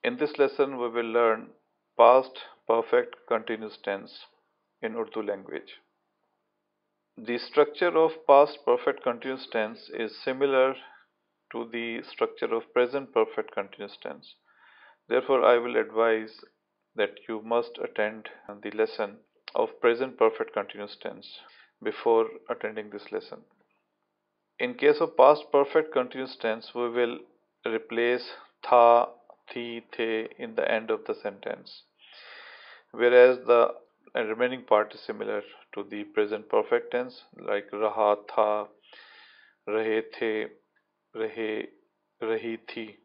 In this lesson, we will learn past perfect continuous tense in Urdu language. The structure of past perfect continuous tense is similar to the structure of present perfect continuous tense. Therefore, I will advise that you must attend the lesson of present perfect continuous tense before attending this lesson. In case of past perfect continuous tense, we will replace tha, thi, the in the end of the sentence, whereas the remaining part is similar to the present perfect tense, like raha, tha, rahe, the, rahe, rahi, thi.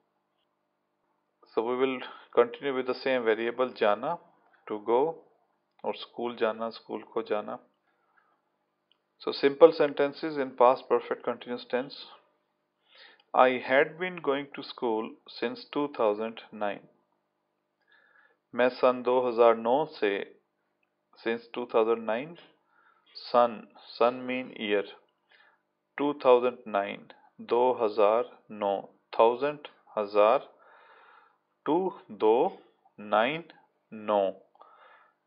So we will continue with the same variable jana, to go, or school jana, school ko jana. So simple sentences in past perfect continuous tense. I had been going to school since 2009. मैं सन 2009 से since 2009 sun mean year 2009 2009 thousand हजार to दो nine नौ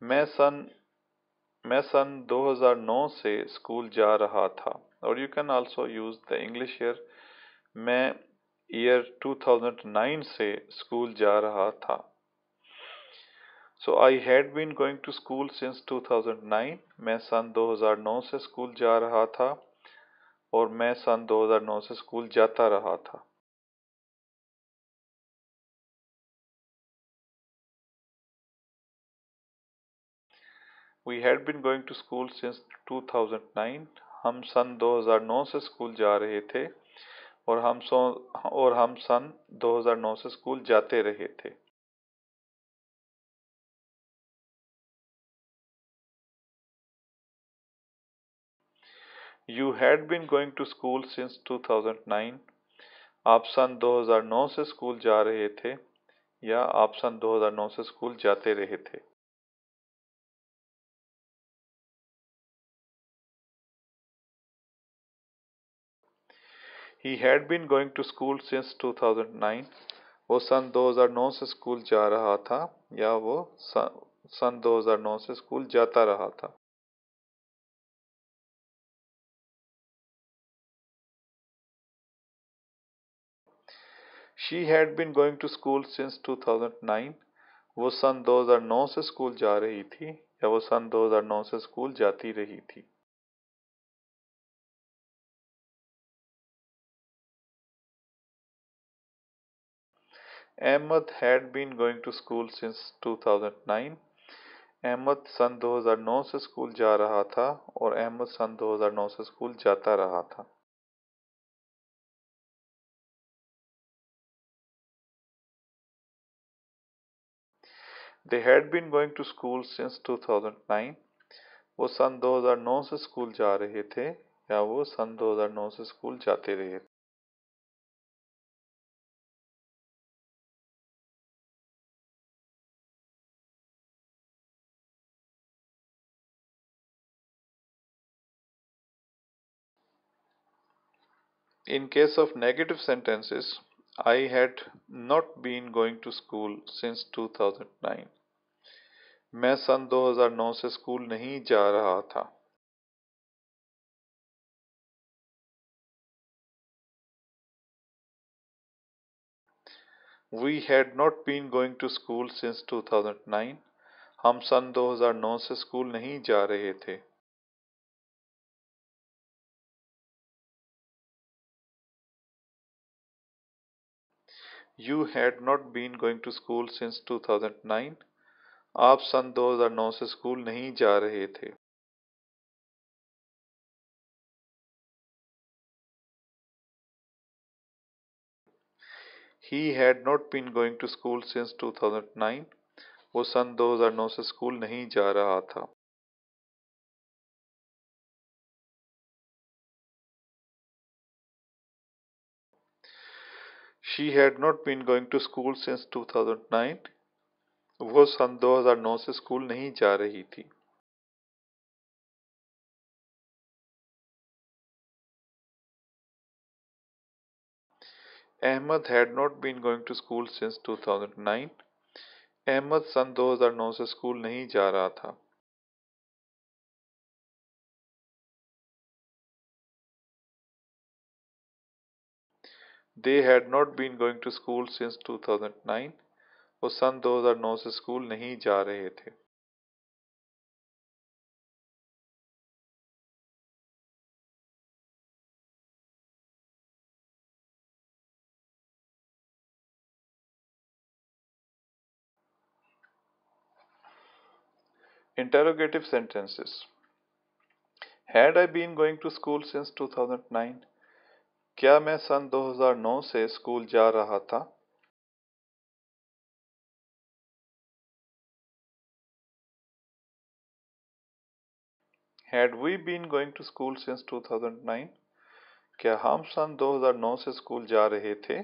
मैं सन 2009 से school जा रहा था और you can also use the English here मैं ईयर 2009 से स्कूल जा रहा था. So I had been going to school since 2009. मैं सन 2009 से स्कूल जा रहा था और मैं सन 2009 से स्कूल जाता रहा था. We had been going to school since 2009. हम सन 2009 से स्कूल जा रहे थे और हम सन 2009 से स्कूल जाते रहे थे. You had been going to school since 2009. आप सन 2009 से स्कूल जा रहे थे या आप सन 2009 से स्कूल जाते रहे थे. He had been going to school since 2009. वो सन 2009 से स्कूल जा रहा था या वो सन 2009 से स्कूल जाता रहा था. She had been going to school since 2009. वो सन 2009 से स्कूल जा रही थी या वो सन 2009 से स्कूल जाती रही थी. Ahmed had been going to school since 2009. Ahmad सन 2009 से स्कूल जा रहा था और अहमद सन 2009 से स्कूल जाता रहा था. They had been going to school since 2009. वो सन 2009 से स्कूल जा रहे थे या वो सन 2009 से स्कूल जाते रहे थे. In case of negative sentences, I had not been going to school since 2009. मैं सन 2009 से स्कूल नहीं जा रहा था. We had not been going to school since 2009. हम सन 2009 से स्कूल नहीं जा रहे थे. You had not been going to school since 2009. आप सन 2009 से स्कूल नहीं जा रहे थे. He had not been going to school since 2009. वो सन 2009 से स्कूल नहीं जा रहा था. She had not been going to school since 2009. वो सन 2009 से स्कूल नहीं जा रही थी. Ahmed had not been going to school since 2009. Ahmad सन 2009 से स्कूल नहीं जा रहा था। They had not been going to school since 2009. वो सन 2009 से स्कूल नहीं जा रहे थे। Interrogative sentences. Had I been going to school since 2009? क्या मैं सन 2009 से स्कूल जा रहा था? Had we been going to school since 2009? क्या हम सन 2009 से स्कूल जा रहे थे?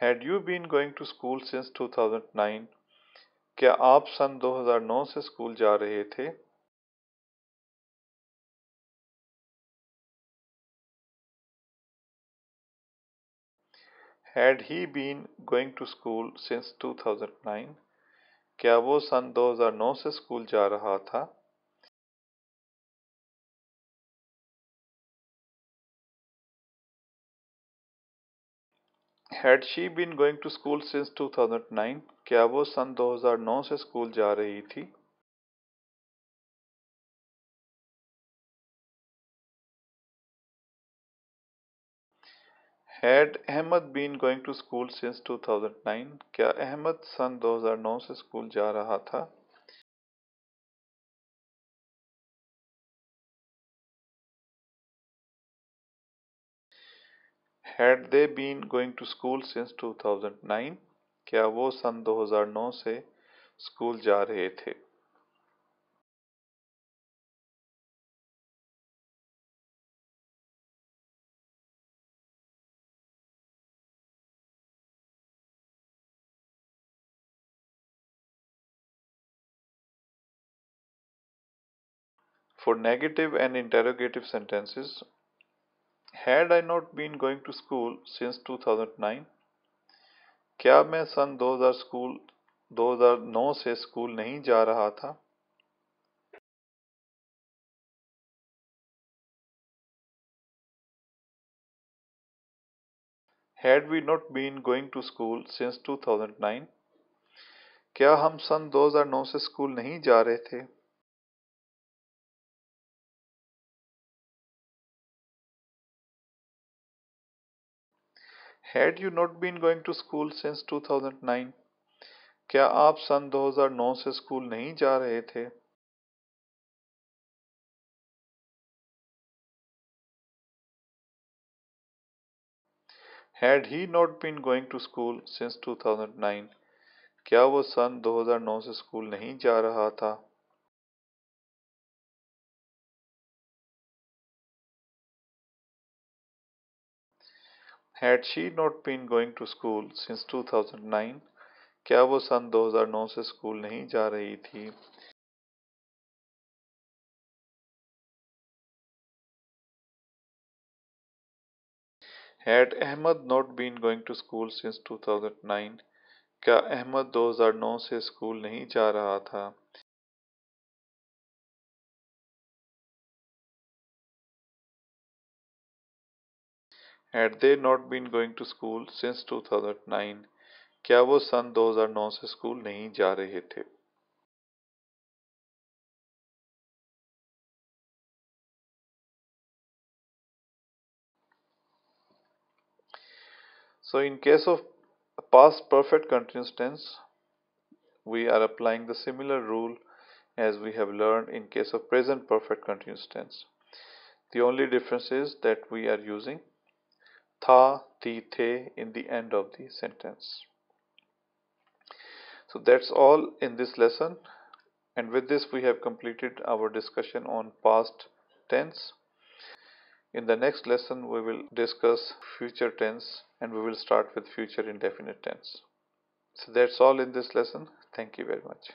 Had you been going to school since 2009? क्या आप सन 2009 से स्कूल जा रहे थे? Had he been going to school since 2009? क्या वो सन 2009 से स्कूल जा रहा था? Had she been going to school since 2009? क्या वो सन 2009 से स्कूल जा रही थी? Had Ahmed been going to school since 2009? क्या अहमद सन 2009 से स्कूल जा रहा था? Had they been going to school since 2009? क्या वो सन 2009 से स्कूल जा रहे थे? For negative and interrogative sentences, had I not been going to school since 2009? क्या मैं सन 2009 से स्कूल नहीं जा रहा था? Had we not been going to school since 2009? क्या हम सन 2009 से स्कूल नहीं जा रहे थे? Had you not been going to school since 2009? क्या आप सन 2009 से स्कूल नहीं जा रहे थे? Had he not been going to school since 2009? क्या वो सन 2009 से स्कूल नहीं जा रहा था? Had she not been going to school since 2009? क्या वो सन 2009 से स्कूल नहीं जा रही थी? Had Ahmed not been going to school since 2009? क्या अहमद 2009 से स्कूल नहीं जा रहा था? Had they not been going to school since 2009? क्या वो सन 2009 से स्कूल नहीं जा रहे थे? So in case of past perfect continuous tense, we are applying the similar rule as we have learned in case of present perfect continuous tense. The only difference is that we are using tha, thi, the in the end of the sentence. So that's all in this lesson, and with this we have completed our discussion on past tense. In the next lesson we will discuss future tense, and we will start with future indefinite tense. So that's all in this lesson. Thank you very much.